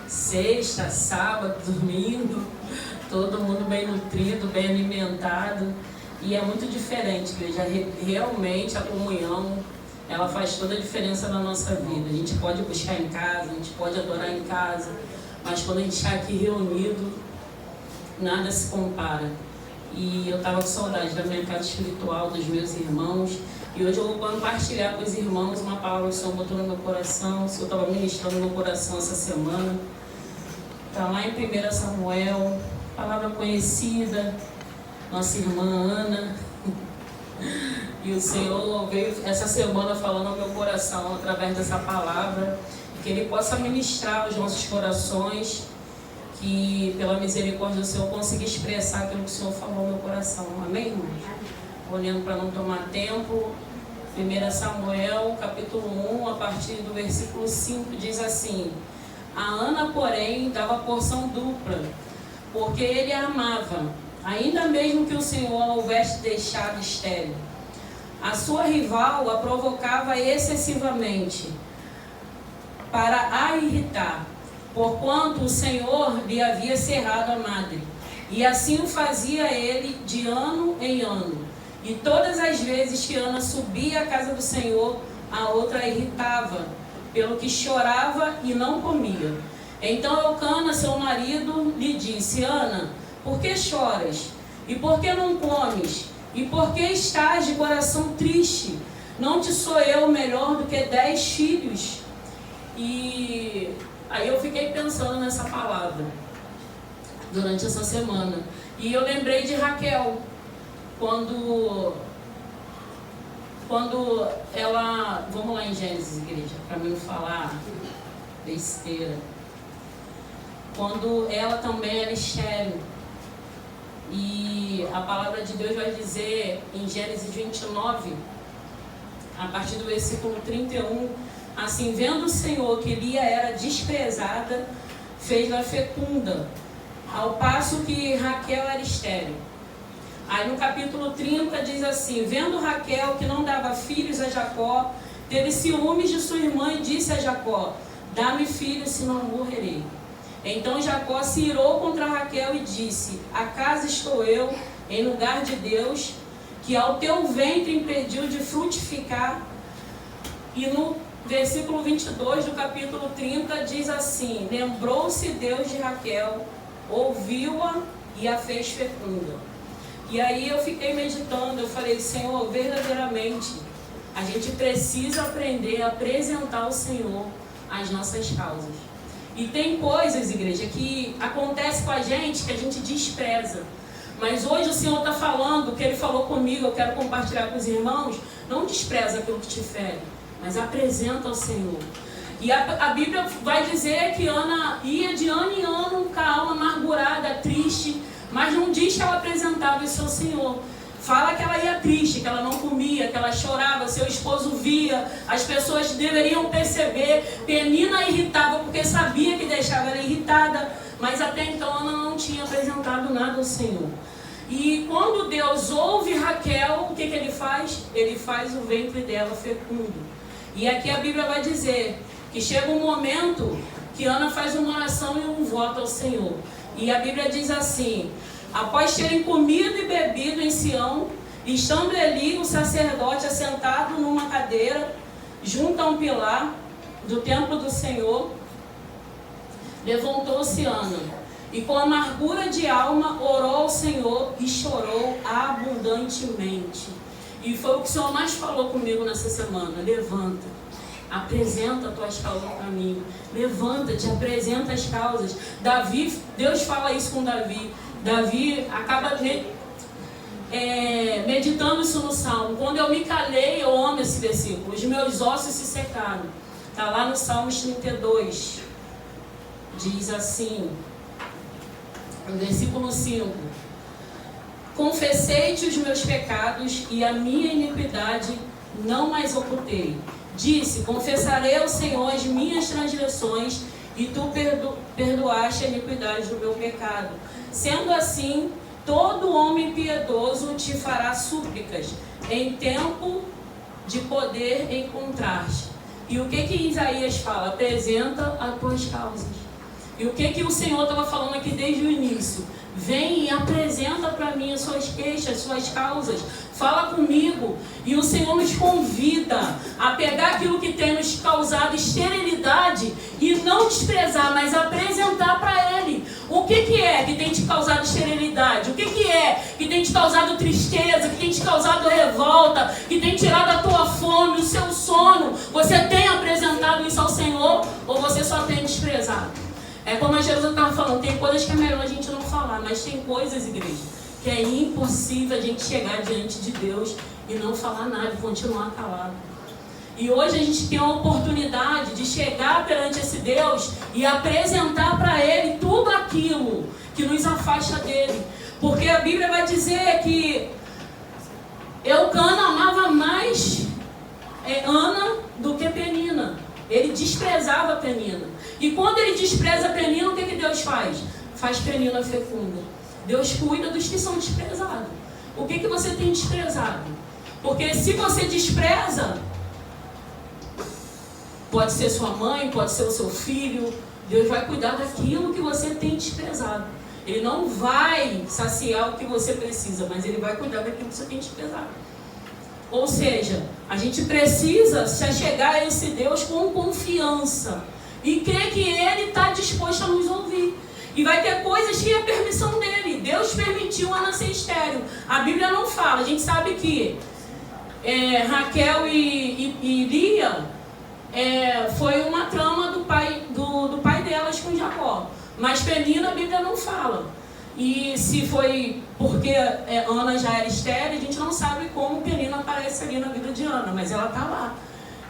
sexta, sábado, domingo, todo mundo bem nutrido, bem alimentado. E é muito diferente, igreja. Realmente a comunhão, ela faz toda a diferença na nossa vida. A gente pode buscar em casa, a gente pode adorar em casa, mas quando a gente está aqui reunido, nada se compara. E eu estava com saudade da minha casa espiritual, dos meus irmãos. E hoje eu vou compartilhar com os irmãos uma palavra que o Senhor botou no meu coração. O Senhor estava ministrando no meu coração essa semana. Está lá em 1 Samuel, palavra conhecida, nossa irmã Ana. E o Senhor veio essa semana falando ao meu coração através dessa palavra, que Ele possa ministrar aos nossos corações, que pela misericórdia do Senhor eu consiga expressar aquilo que o Senhor falou ao meu coração. Amém, irmãos? Olhando para não tomar tempo, 1 Samuel, capítulo 1, a partir do versículo 5, diz assim: a Ana, porém, dava porção dupla, porque ele a amava, ainda mesmo que o Senhor a houvesse deixado estéril. A sua rival a provocava excessivamente para a irritar, porquanto o Senhor lhe havia cerrado a madre. E assim o fazia ele de ano em ano. E todas as vezes que Ana subia à casa do Senhor, a outra a irritava, pelo que chorava e não comia. Então Elcana, seu marido, lhe disse: Ana, por que choras? E por que não comes? E por que estás de coração triste? Não te sou eu melhor do que 10 filhos? E aí eu fiquei pensando nessa palavra durante essa semana. E eu lembrei de Raquel, quando ela... Vamos lá em Gênesis, igreja, para mim não falar besteira. Quando ela também era estéril. E a palavra de Deus vai dizer em Gênesis 29, a partir do versículo 31, assim: vendo o Senhor que Lia era desprezada, fez-la fecunda, ao passo que Raquel era estéril. Aí no capítulo 30 diz assim: vendo Raquel que não dava filhos a Jacó, teve ciúmes de sua irmã e disse a Jacó: dá-me filhos, senão morrerei. Então Jacó se irou contra Raquel e disse: acaso estou eu em lugar de Deus, que ao teu ventre impediu de frutificar? E no versículo 22 do capítulo 30 diz assim: lembrou-se Deus de Raquel, ouviu-a e a fez fecunda. E aí eu fiquei meditando, eu falei: Senhor, verdadeiramente a gente precisa aprender a apresentar ao Senhor as nossas causas. E tem coisas, igreja, que acontece com a gente que a gente despreza. Mas hoje o Senhor está falando, o que Ele falou comigo, eu quero compartilhar com os irmãos. Não despreza aquilo que te fere, mas apresenta ao Senhor. E a Bíblia vai dizer que Ana ia de ano em ano com a alma amargurada, triste, mas não diz que ela apresentava isso ao Senhor. Fala que ela ia triste, que ela não comia, que ela chorava, seu esposo via, as pessoas deveriam perceber. Penina irritava porque sabia que deixava ela irritada, mas até então Ana não tinha apresentado nada ao Senhor. E quando Deus ouve Raquel, o que Ele faz? Ele faz o ventre dela fecundo. E aqui a Bíblia vai dizer que chega um momento que Ana faz uma oração e um voto ao Senhor. E a Bíblia diz assim: após terem comido e bebido em Sião, estando Eli, o sacerdote, assentado numa cadeira, junto a um pilar do templo do Senhor, levantou-se Ana, e com amargura de alma orou ao Senhor e chorou abundantemente. E foi o que o Senhor mais falou comigo nessa semana: levanta, apresenta as tuas causas para mim, levanta-te, apresenta as causas. Davi, Deus fala isso com Davi. Davi acaba meditando isso no Salmo. Quando eu me calei, eu amo esse versículo: os meus ossos se secaram. Está lá no Salmos 32. Diz assim, no versículo 5: confessei-te os meus pecados e a minha iniquidade não mais ocultei. Disse: confessarei ao Senhor as minhas transgressões e tu perdoaste a iniquidade do meu pecado. Sendo assim, todo homem piedoso te fará súplicas em tempo de poder encontrar-te. E o que Isaías fala? Apresenta as tuas causas. E o que o Senhor estava falando aqui desde o início? Vem e apresenta para mim as suas queixas, as suas causas. Fala comigo. E o Senhor nos convida a pegar aquilo que tem nos causado esterilidade e não desprezar, mas apresentar para Ele. O que é que tem te causado esterilidade? O que é que tem te causado tristeza, que tem te causado revolta, que tem tirado a tua fome, o seu sono? Você tem apresentado isso ao Senhor ou você só tem desprezado? É como a Jesus estava falando, tem coisas que é melhor a gente não falar, mas tem coisas, igreja, que é impossível a gente chegar diante de Deus e não falar nada, e continuar calado. E hoje a gente tem a oportunidade de chegar perante esse Deus e apresentar para Ele tudo aquilo que nos afasta dEle. Porque a Bíblia vai dizer que Eucana amava mais Ana do que Penina. Ele desprezava Penina. E quando ele despreza Penina, o que Deus faz? Faz Penina fecunda. Deus cuida dos que são desprezados. O que você tem desprezado? Porque se você despreza, pode ser sua mãe, pode ser o seu filho, Deus vai cuidar daquilo que você tem desprezado. Ele não vai saciar o que você precisa, mas Ele vai cuidar daquilo que você tem desprezado. Ou seja, a gente precisa se achegar a esse Deus com confiança e crer que Ele está disposto a nos ouvir. E vai ter coisas que é permissão dEle. Deus permitiu Ana ser estéril. A Bíblia não fala. A gente sabe que Raquel e Lia foi uma trama do pai delas com Jacó. Mas Penina a Bíblia não fala. E se foi porque Ana já era estéril, a gente não sabe como Penina aparece ali na vida de Ana, mas ela está lá,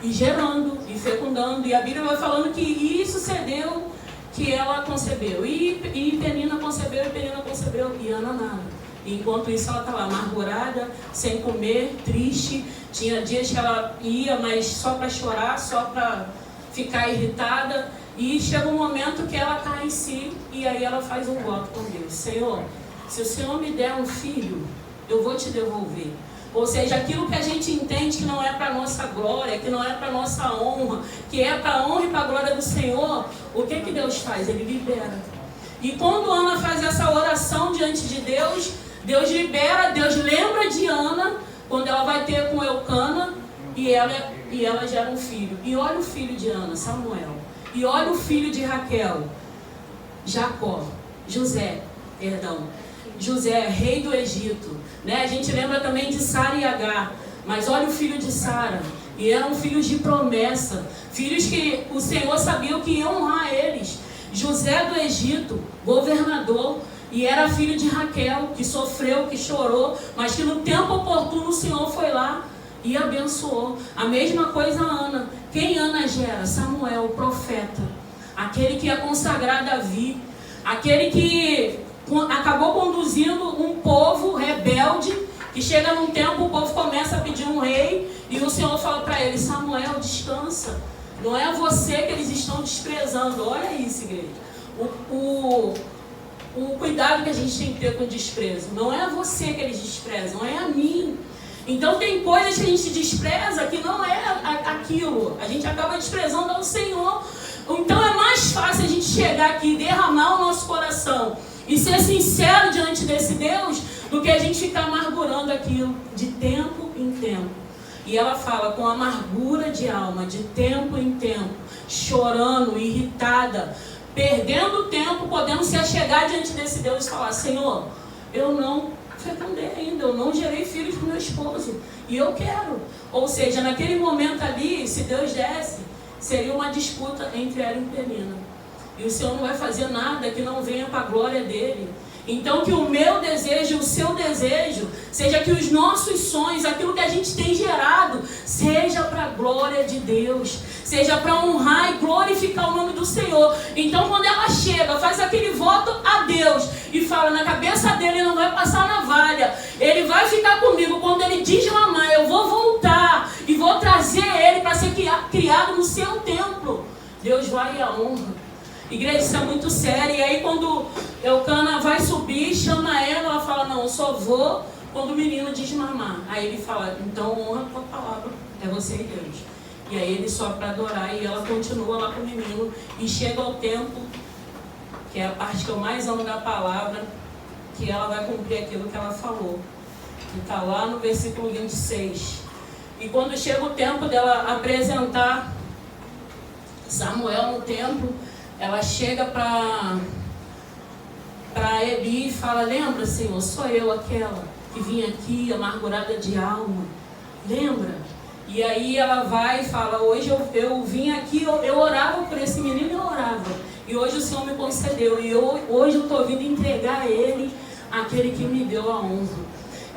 e gerando, e fecundando, e a Bíblia vai falando que isso sucedeu, que ela concebeu, e Penina concebeu, e Ana nada. E enquanto isso ela está lá, amargurada, sem comer, triste, tinha dias que ela ia, mas só para chorar, só para ficar irritada. E chega um momento que ela cai em si e aí ela faz um voto com Deus. Senhor, se o Senhor me der um filho, eu vou te devolver. Ou seja, aquilo que a gente entende que não é para a nossa glória, que não é para a nossa honra, que é para a honra e para a glória do Senhor, o que Deus faz? Ele libera. E quando Ana faz essa oração diante de Deus, Deus libera, Deus lembra de Ana, quando ela vai ter com Eucana, e ela gera um filho. E olha o filho de Ana, Samuel. E olha o filho de Raquel, José, rei do Egito. Né? A gente lembra também de Sara e Agar. Mas olha o filho de Sara. E eram filhos de promessa. Filhos que o Senhor sabia que iam honrar eles. José do Egito, governador. E era filho de Raquel, que sofreu, que chorou. Mas que no tempo oportuno o Senhor foi lá e abençoou. A mesma coisa a Ana. Quem Ana gera? Samuel, o profeta. Aquele que ia consagrar Davi. Aquele que acabou conduzindo um povo rebelde, que chega num tempo, o povo começa a pedir um rei, e o Senhor fala para ele, Samuel, descansa. Não é você que eles estão desprezando. Olha isso, igreja. O cuidado que a gente tem que ter com o desprezo. Não é você que eles desprezam, é a mim. Então tem coisas que a gente despreza que não é aquilo. A gente acaba desprezando ao Senhor. Então é mais fácil a gente chegar aqui e derramar o nosso coração e ser sincero diante desse Deus do que a gente ficar amargurando aquilo de tempo em tempo. E ela fala com amargura de alma, de tempo em tempo, chorando, irritada, perdendo tempo, podendo se achegar diante desse Deus e falar, Senhor, eu não fecundei ainda, eu não gerei filhos para o meu esposo, e eu quero. Ou seja, naquele momento ali, se Deus desse, seria uma disputa entre ela e Penina. E o Senhor não vai fazer nada que não venha para a glória dele. Então que o meu desejo, o seu desejo, seja que os nossos sonhos, aquilo que a gente tem gerado, seja para a glória de Deus, seja para honrar e glorificar o nome do Senhor. Então quando ela chega, faz aquele voto a Deus e fala, na cabeça dele não vai passar navalha, ele vai ficar comigo. Quando ele diz mamãe, eu vou voltar e vou trazer ele para ser criado no seu templo. Deus vai e a honra. Igreja, isso é muito sério. E aí quando Eucana vai subir, chama ela fala, não, eu só vou quando o menino diz mamar. Aí ele fala, então honra a tua palavra, é você e Deus. E aí ele sobe para adorar e ela continua lá com o menino. E chega ao tempo que é a parte que eu mais amo da palavra, que ela vai cumprir aquilo que ela falou. Que está lá no versículo 26. E quando chega o tempo dela apresentar Samuel no templo, ela chega para Eli e fala: lembra, Senhor, sou eu aquela que vim aqui amargurada de alma, lembra? E aí ela vai e fala: hoje eu vim aqui, eu orava por esse menino, eu orava, e hoje o Senhor me concedeu, e hoje eu estou vindo entregar a ele aquele que me deu a honra.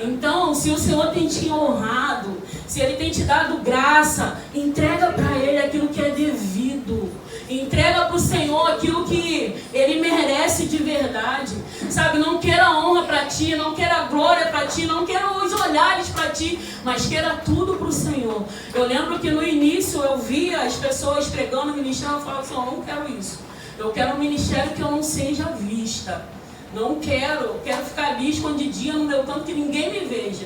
Então, se o Senhor tem te honrado, se Ele tem te dado graça, entrega para Ele aquilo que é devido. Entrega para o Senhor aquilo que Ele merece de verdade. Sabe, não queira honra para ti, não queira glória para ti, não queira os olhares para ti, mas queira tudo para o Senhor. Eu lembro que no início eu via as pessoas pregando, ministrando, eu falava assim: eu não quero isso. Eu quero um ministério que eu não seja vista. Não quero, eu quero ficar ali escondidinha no meu canto, que ninguém me veja.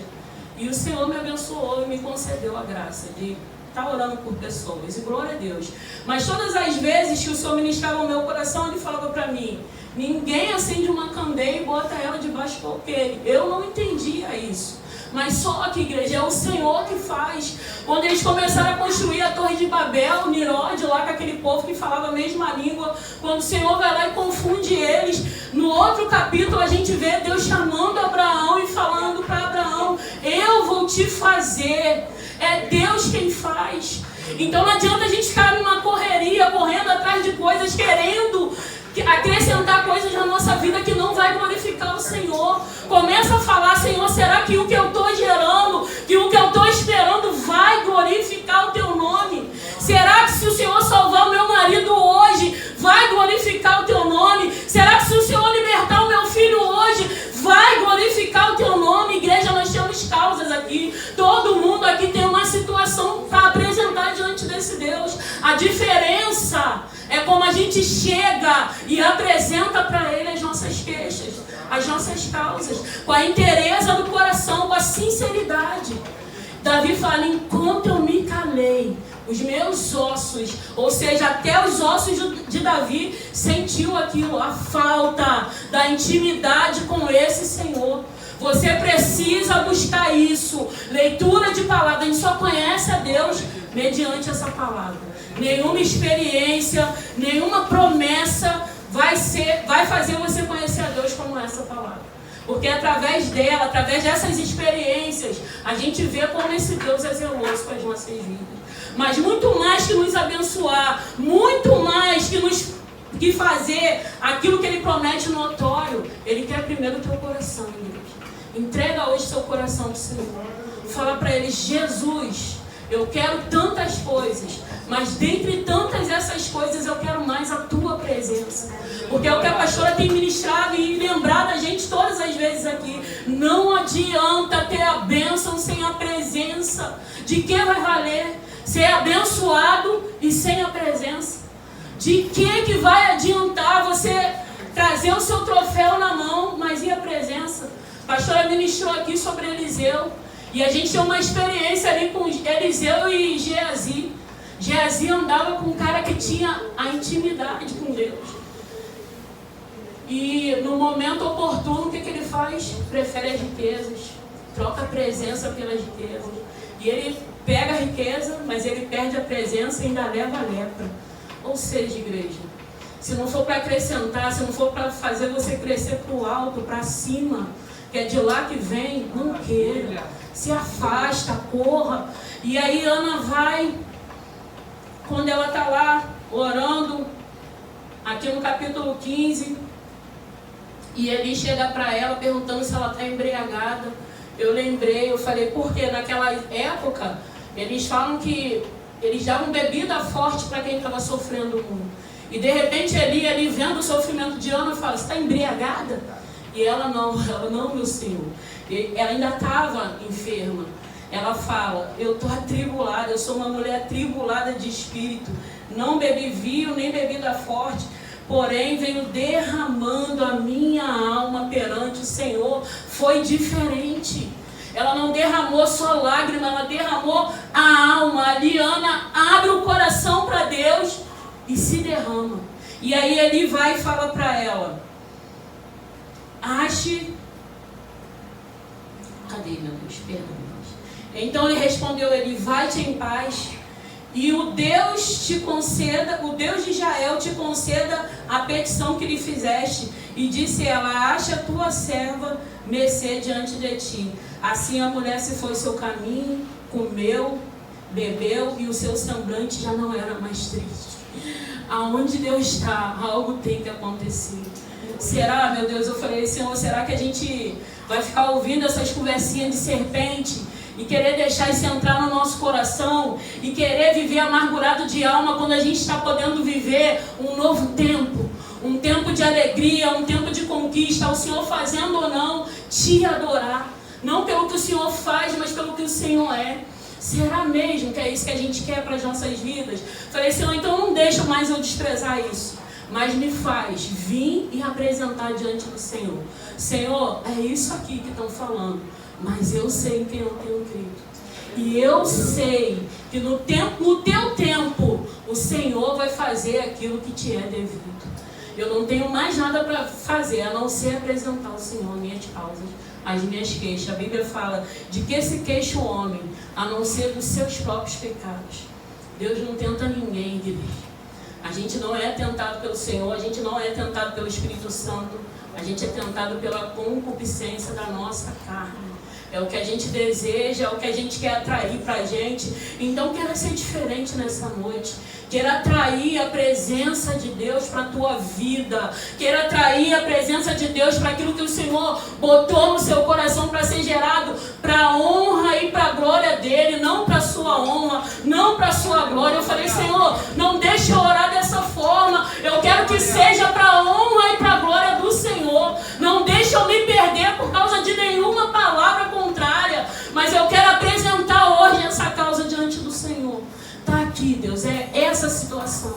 E o Senhor me abençoou e me concedeu a graça de estar orando por pessoas, e glória a Deus. Mas todas as vezes que o Senhor ministrava o meu coração, Ele falava para mim: ninguém acende uma candeia e bota ela debaixo do alqueire. Eu não entendia isso. Mas só que, igreja, é o Senhor que faz. Quando eles começaram a construir a Torre de Babel, Nimrod, lá com aquele povo que falava a mesma língua, quando o Senhor vai lá e confunde eles, no outro capítulo a gente vê Deus chamando Abraão e falando para Abraão: eu vou te fazer. É Deus quem faz. Então não adianta a gente ficar numa correria, correndo atrás de coisas, querendo acrescentar coisas na nossa vida que não vai glorificar o Senhor. Começa a falar: Senhor, será que o que eu estou gerando, que o que eu estou esperando vai glorificar o Teu nome? Será que se o Senhor salvar o meu marido hoje, vai glorificar o Teu nome? Será que se o Senhor libertar o meu filho hoje, vai glorificar o Teu nome? Igreja, nós temos causas aqui. Todo mundo aqui tem uma situação para apresentar diante desse Deus. A diferença é como a gente chega e apresenta para Ele as nossas queixas, as nossas causas, com a inteireza do coração, com a sinceridade. Davi fala: enquanto eu me calei, os meus ossos, ou seja, até os ossos de Davi, sentiu aquilo, a falta da intimidade com esse Senhor. Você precisa buscar isso. Leitura de palavra. A gente só conhece a Deus mediante essa palavra. Nenhuma experiência, nenhuma promessa vai fazer você conhecer a Deus como essa palavra. Porque através dela, através dessas experiências, a gente vê como esse Deus é zeloso com as nossas vidas. Mas muito mais que nos abençoar, muito mais que fazer aquilo que Ele promete notório, Ele quer primeiro o teu coração, igreja. Entrega hoje seu coração para o Senhor. Fala para Ele: Jesus, eu quero tantas coisas, mas dentre tantas essas coisas eu quero mais a Tua presença. Porque é o que a pastora tem ministrado e lembrado a gente todas as vezes aqui. Não adianta ter a bênção sem a presença. De que vai valer ser abençoado e sem a presença? De que vai adiantar você trazer o seu troféu na mão, mas e a presença? A pastora ministrou aqui sobre Eliseu. E a gente tem uma experiência ali com Eliseu e Geazi. Geazi andava com um cara que tinha a intimidade com Deus. E no momento oportuno, o que ele faz? Prefere as riquezas. Troca a presença pelas riquezas. E ele pega a riqueza, mas ele perde a presença e ainda leva a lepra. Ou seja, igreja, se não for para acrescentar, se não for para fazer você crescer para o alto, para cima, que é de lá que vem, não queira. Se afasta, corra. E aí Ana vai, quando ela está lá orando, aqui no capítulo 15, e Eli chega para ela perguntando se ela está embriagada. Eu lembrei, eu falei, porque naquela época, eles falam que eles davam bebida forte para quem estava sofrendo muito. E de repente Eli vendo o sofrimento de Ana, fala: você está embriagada? E ela não, meu Senhor. Ela ainda estava enferma. Ela fala: eu estou atribulada, eu sou uma mulher atribulada de espírito. Não bebi vinho, nem bebida forte, porém venho derramando a minha alma perante o Senhor. Foi diferente. Ela não derramou só lágrima, ela derramou a alma. A Liana abre o coração para Deus e se derrama. E aí ele vai e fala para ela: ache... Cadê, meu Deus? Perdão, Deus. Então ele respondeu, ele, vai-te em paz, e o Deus te conceda, o Deus de Israel te conceda a petição que lhe fizeste. E disse ela, acha a tua serva mercê diante de ti. Assim a mulher se foi seu caminho, comeu, bebeu, e o seu semblante já não era mais triste. Aonde Deus está, algo tem que acontecer. Será, meu Deus, eu falei, Senhor, será que a gente vai ficar ouvindo essas conversinhas de serpente e querer deixar isso entrar no nosso coração e querer viver amargurado de alma quando a gente está podendo viver um novo tempo, um tempo de alegria, um tempo de conquista, o Senhor fazendo ou não te adorar, não pelo que o Senhor faz, mas pelo que o Senhor é. Será mesmo que é isso que a gente quer para as nossas vidas? Falei, Senhor, então não deixa mais eu desprezar isso, mas me faz vir e apresentar diante do Senhor. Senhor, é isso aqui que estão falando, mas eu sei em quem eu tenho crido. E eu sei que no teu tempo, o Senhor vai fazer aquilo que te é devido. Eu não tenho mais nada para fazer, a não ser apresentar ao Senhor minhas causas, as minhas queixas. A Bíblia fala de que se queixa o homem, a não ser dos seus próprios pecados. Deus não tenta ninguém, igreja. A gente não é tentado pelo Senhor, a gente não é tentado pelo Espírito Santo, a gente é tentado pela concupiscência da nossa carne. É o que a gente deseja, é o que a gente quer atrair para a gente. Então queira ser diferente nessa noite. Queira atrair a presença de Deus para a tua vida. Queira atrair a presença de Deus para aquilo que o Senhor botou no seu coração para ser gerado para a honra e para a glória dEle. Não para a sua honra, não para a sua glória. Eu falei, Senhor, não deixe eu orar dessa forma. Eu quero que seja para a honra e para a glória do Senhor. Não deixe eu me perder por causa de nenhuma palavra contrária. Mas eu quero apresentar hoje essa causa diante do Senhor. Está aqui, Deus, é essa situação.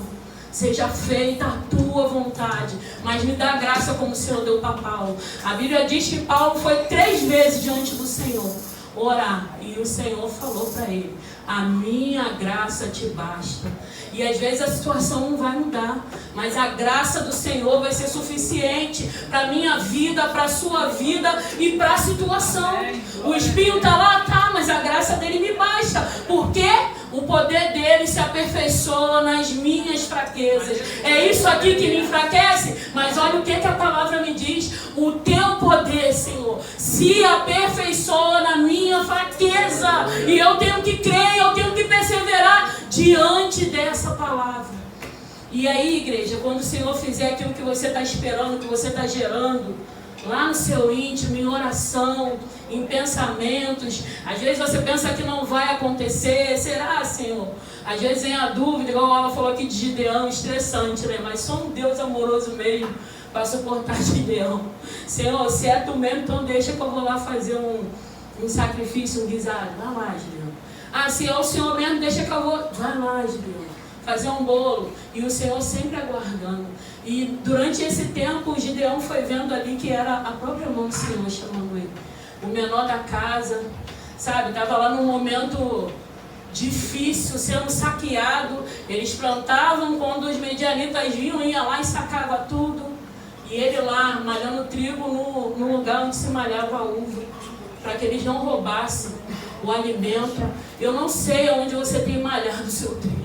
Seja feita a tua vontade, mas me dá graça como o Senhor deu para Paulo. A Bíblia diz que Paulo foi 3 vezes diante do Senhor orar, e o Senhor falou para ele, a minha graça te basta. E às vezes a situação não vai mudar, mas a graça do Senhor vai ser suficiente para a minha vida, para a sua vida e para a situação. O espinho está lá, tá, mas a graça dele me basta. Por quê? O poder dele se aperfeiçoa nas minhas fraquezas. É isso aqui que me enfraquece, mas olha o que a palavra me diz. O teu poder, Senhor, se aperfeiçoa na minha fraqueza. E eu tenho que crer, eu tenho que perseverar diante dessa palavra. E aí, igreja, quando o Senhor fizer aquilo que você está esperando, que você está gerando, lá no seu íntimo, em oração, em pensamentos, às vezes você pensa que não vai acontecer, será, Senhor? Às vezes vem a dúvida, igual ela falou aqui de Gideão, estressante, né? Mas só um Deus amoroso mesmo para suportar Gideão. Senhor, se é tu mesmo, então deixa que eu vou lá fazer um sacrifício, um guisado. Vai lá, Gideão. Ah, se é o Senhor mesmo, deixa que eu vou... Vai lá, Gideão. Fazer um bolo. E o Senhor sempre aguardando. E durante esse tempo, o Gideão foi vendo ali que era a própria mão do Senhor chamando ele. O menor da casa, sabe? Estava lá num momento difícil, sendo saqueado. Eles plantavam, quando os medianitas vinham, ia lá e sacava tudo. E ele lá, malhando trigo no lugar onde se malhava a uva, para que eles não roubassem o alimento. Eu não sei onde você tem malhado o seu trigo.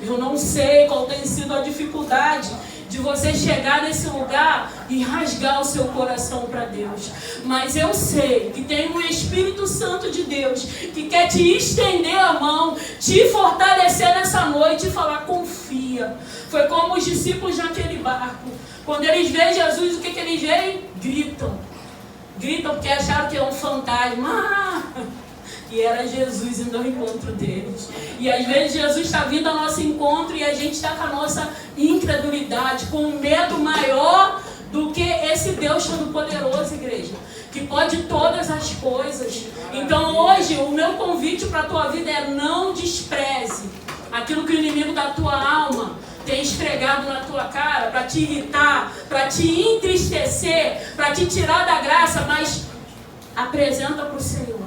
Eu não sei qual tem sido a dificuldade de você chegar nesse lugar e rasgar o seu coração para Deus. Mas eu sei que tem um Espírito Santo de Deus que quer te estender a mão, te fortalecer nessa noite e falar, confia. Foi como os discípulos naquele barco. Quando eles veem Jesus, o que eles veem? Gritam. Gritam porque acharam que é um fantasma. E era Jesus indo ao encontro deles. E às vezes Jesus está vindo ao nosso encontro e a gente está com a nossa incredulidade, com um medo maior do que esse Deus Todo-Poderoso, igreja, que pode todas as coisas. Então hoje o meu convite para a tua vida é: não despreze aquilo que o inimigo da tua alma tem esfregado na tua cara para te irritar, para te entristecer, para te tirar da graça, mas apresenta para o Senhor.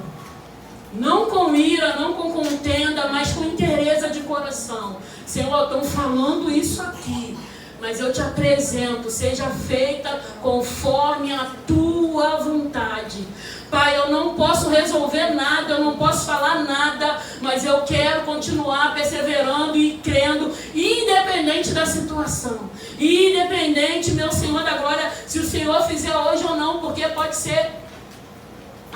Não com ira, não com contenda, mas com inteireza de coração. Senhor, estão falando isso aqui, mas eu te apresento, seja feita conforme a tua vontade. Pai, eu não posso resolver nada, eu não posso falar nada, mas eu quero continuar perseverando e crendo, independente da situação. Independente, meu Senhor da glória, se o Senhor fizer hoje ou não, porque pode ser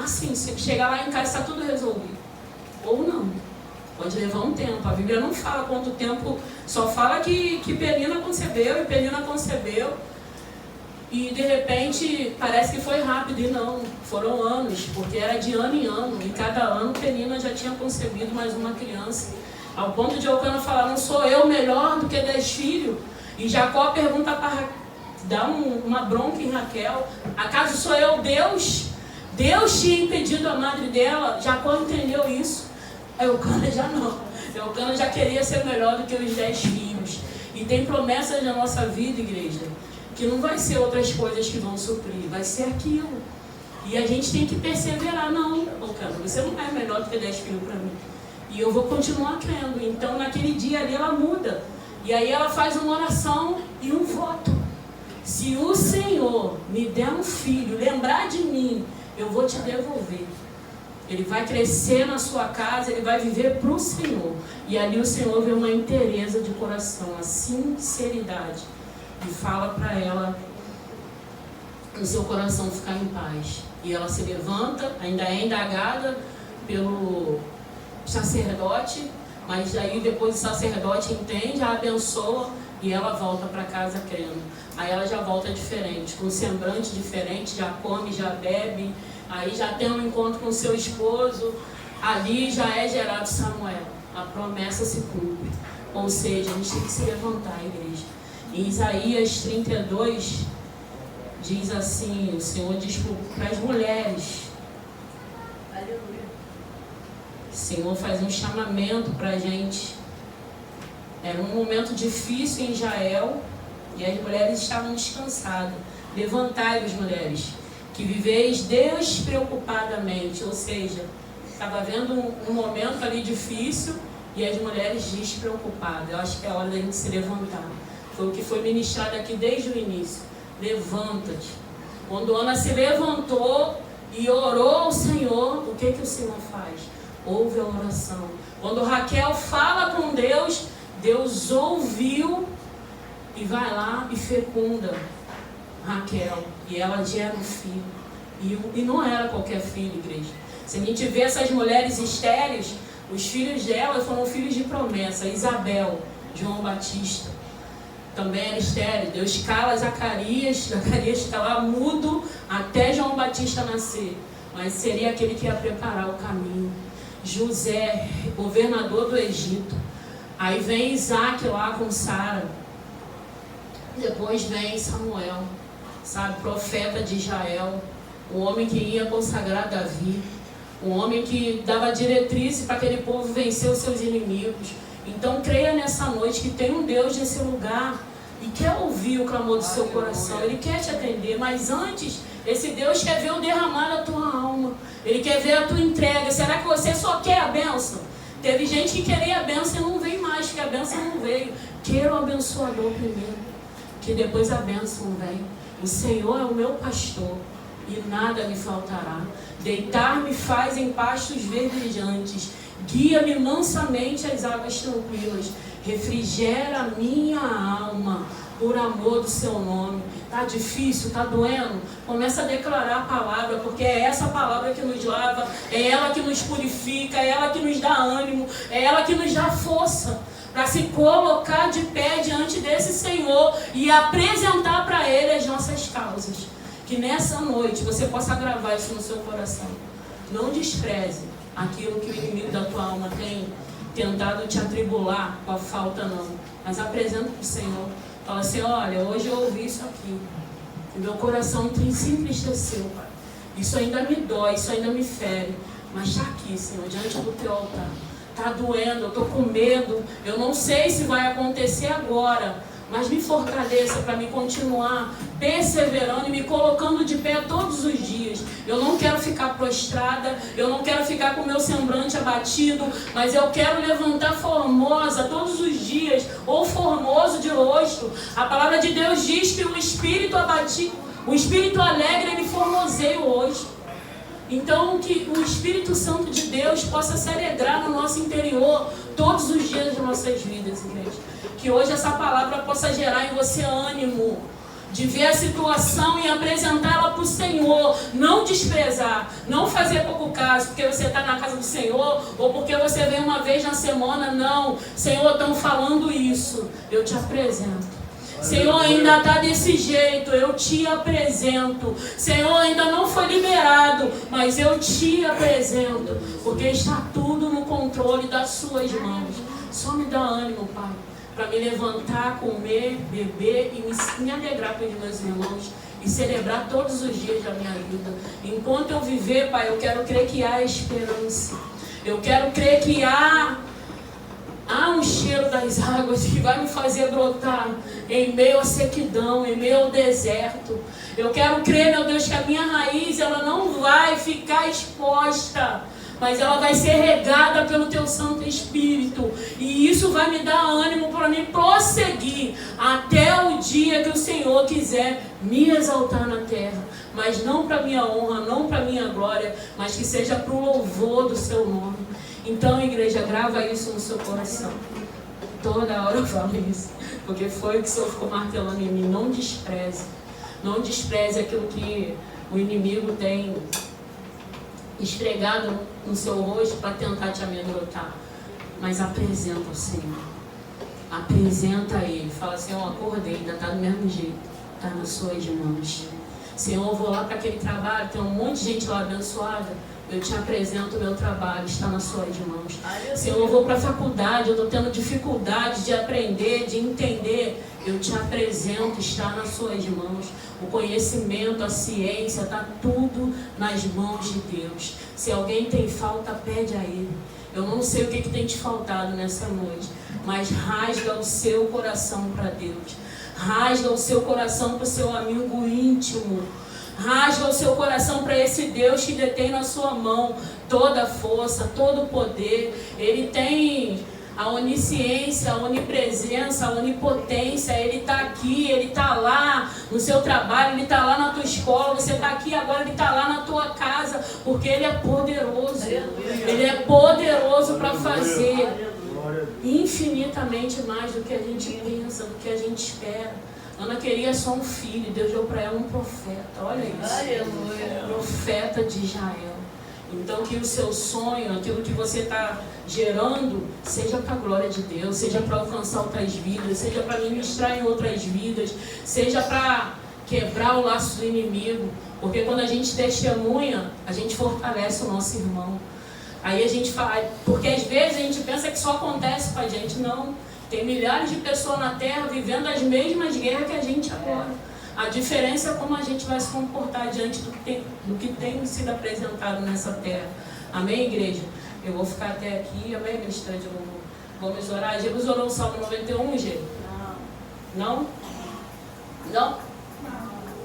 assim, se chegar lá em casa está tudo resolvido. Ou não. Pode levar um tempo. A Bíblia não fala quanto tempo, só fala que Penina concebeu e Penina concebeu. E de repente parece que foi rápido, e não, foram anos, porque era de ano em ano, e cada ano Penina já tinha concebido mais uma criança, ao ponto de Eucana falar, não sou eu melhor do que 10 filhos? E Jacó pergunta para dá uma bronca em Raquel, acaso sou eu Deus? Deus tinha impedido a madre dela? Jacó entendeu isso, Eucana já não, Eucana já queria ser melhor do que os 10 filhos, e tem promessas na nossa vida, igreja, que não vai ser outras coisas que vão suprir, vai ser aquilo. E a gente tem que perseverar. Não, Eucana, você não é melhor do que 10 filhos para mim. E eu vou continuar crendo. Então, naquele dia ali, ela muda. E aí ela faz uma oração e um voto. Se o Senhor me der um filho, lembrar de mim, eu vou te devolver. Ele vai crescer na sua casa, ele vai viver para o Senhor. E ali o Senhor vê uma inteireza de coração, a sinceridade. E fala para ela, no seu coração ficar em paz. E ela se levanta, ainda é indagada pelo sacerdote, mas daí depois o sacerdote entende, a abençoa e ela volta para casa crendo. Aí ela já volta diferente, com um semblante diferente, já come, já bebe, aí já tem um encontro com seu esposo, ali já é gerado Samuel. A promessa se cumpre. Ou seja, a gente tem que se levantar, igreja. Em Isaías 32, diz assim, o Senhor diz para as mulheres, aleluia. O Senhor faz um chamamento para a gente. Era um momento difícil em Israel e as mulheres estavam descansadas. Levantai-vos, mulheres, que viveis despreocupadamente. Ou seja, estava havendo um momento ali difícil e as mulheres despreocupadas. Eu acho que é a hora da gente se levantar. Foi o que foi ministrado aqui desde o início. Levanta-te. Quando Ana se levantou e orou ao Senhor, o que o Senhor faz? Ouve a oração. Quando Raquel fala com Deus, Deus ouviu e vai lá e fecunda Raquel. E ela gera um filho. E não era qualquer filho, igreja. Se a gente vê essas mulheres estéreis, os filhos delas foram filhos de promessa. Isabel, João Batista. Também era estéril. Deus cala Zacarias está lá mudo até João Batista nascer. Mas seria aquele que ia preparar o caminho. José, governador do Egito. Aí vem Isaac lá com Sara. Depois vem Samuel, sabe, profeta de Israel. O homem que ia consagrar Davi. O homem que dava diretriz para aquele povo vencer os seus inimigos. Então creia nessa noite que tem um Deus nesse lugar e quer ouvir o clamor do seu coração. Ele quer te atender, mas antes, esse Deus quer ver o derramar da tua alma. Ele quer ver a tua entrega. Será que você só quer a bênção? Teve gente que queria a bênção e não veio mais, porque a bênção não veio. Queira o abençoador primeiro, que depois a bênção vem. O Senhor é o meu pastor e nada me faltará. Deitar-me faz em pastos verdejantes. Guia-me mansamente às águas tranquilas. Refrigera a minha alma por amor do seu nome. Está difícil, está doendo? Começa a declarar a palavra, porque é essa palavra que nos lava, é ela que nos purifica, é ela que nos dá ânimo, é ela que nos dá força para se colocar de pé diante desse Senhor e apresentar para Ele as nossas causas. Que nessa noite você possa gravar isso no seu coração. Não despreze aquilo que o inimigo da tua alma tem tentado te atribular com a falta, não. Mas apresenta para o Senhor. Fala assim, olha, hoje eu ouvi isso aqui. E meu coração se entristeceu, Pai. Isso ainda me dói, isso ainda me fere. Mas está aqui, Senhor, diante do teu altar. Está doendo, eu estou com medo. Eu não sei se vai acontecer agora. mas me fortaleça para me continuar perseverando e me colocando de pé todos os dias. Eu não quero ficar prostrada, eu não quero ficar com o meu semblante abatido, mas eu quero levantar formosa todos os dias, ou formoso de rosto. A palavra de Deus diz que o espírito abatido, o espírito alegre, ele formoseia o rosto. Então, que o Espírito Santo de Deus possa se alegrar no nosso interior todos os dias de nossas vidas, igreja. Que hoje essa palavra possa gerar em você ânimo de ver a situação e apresentá-la para o Senhor. Não desprezar, não fazer pouco caso porque você está na casa do Senhor ou porque você vem uma vez na semana. Não, Senhor, estão falando isso, eu te apresento. Senhor, ainda está desse jeito, eu te apresento. Senhor, ainda não foi liberado, mas eu te apresento, porque está tudo no controle das suas mãos. Só me dá ânimo, Pai, para me levantar, comer, beber e me alegrar com os meus irmãos e celebrar todos os dias da minha vida. Enquanto eu viver, Pai, eu quero crer que há esperança. Eu quero crer que há um cheiro das águas que vai me fazer brotar em meio à sequidão, em meio ao deserto. Eu quero crer, meu Deus, que a minha raiz ela não vai ficar exposta, mas ela vai ser regada pelo Teu Santo Espírito. E isso vai me dar ânimo para me prosseguir até o dia que o Senhor quiser me exaltar na terra. Mas não para minha honra, não para minha glória, mas que seja para o louvor do Seu nome. Então, igreja, grava isso no seu coração. Toda hora eu falo isso, porque foi o que o Senhor ficou martelando em mim. Não despreze. Não despreze aquilo que o inimigo tem esfregado no seu rosto para tentar te amedrontar. Mas apresenta ao Senhor. Apresenta a Ele. Fala, Senhor, acordei, ainda está do mesmo jeito. Está nas suas mãos. Senhor, eu vou lá para aquele trabalho, tem um monte de gente lá abençoada. Eu te apresento o meu trabalho, está nas suas mãos. Senhor, eu vou para a faculdade, eu estou tendo dificuldade de aprender, de entender. Eu te apresento, está nas suas mãos. O conhecimento, a ciência, está tudo nas mãos de Deus. Se alguém tem falta, pede a Ele. Eu não sei o que tem te faltado nessa noite, mas rasga o seu coração para Deus. Rasga o seu coração para o seu amigo íntimo. Rasga o seu coração para esse Deus que detém na sua mão toda a força, todo o poder. Ele tem a onisciência, a onipresença, a onipotência. Ele está aqui, Ele está lá no seu trabalho, Ele está lá na tua escola, você está aqui agora, Ele está lá na tua casa, porque Ele é poderoso. Ele é poderoso para fazer infinitamente mais do que a gente pensa, do que a gente espera. Ana queria só um filho, Deus deu para ela um profeta, olha isso. Aleluia. Profeta de Israel. Então que o seu sonho, aquilo que você está gerando, seja para a glória de Deus, seja para alcançar outras vidas, seja para ministrar em outras vidas, seja para quebrar o laço do inimigo. Porque quando a gente testemunha, a gente fortalece o nosso irmão. Aí a gente fala, porque às vezes a gente pensa que só acontece com a gente, não. Tem milhares de pessoas na terra vivendo as mesmas guerras que a gente agora. A diferença é como a gente vai se comportar diante do que tem sido apresentado nessa terra. Amém, igreja? Eu vou ficar até aqui. Amém, ministrante? Vamos orar. Jesus orou o Salmo 91, Gê? Não. Não? Não?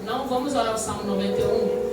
Não? Vamos orar o Salmo 91.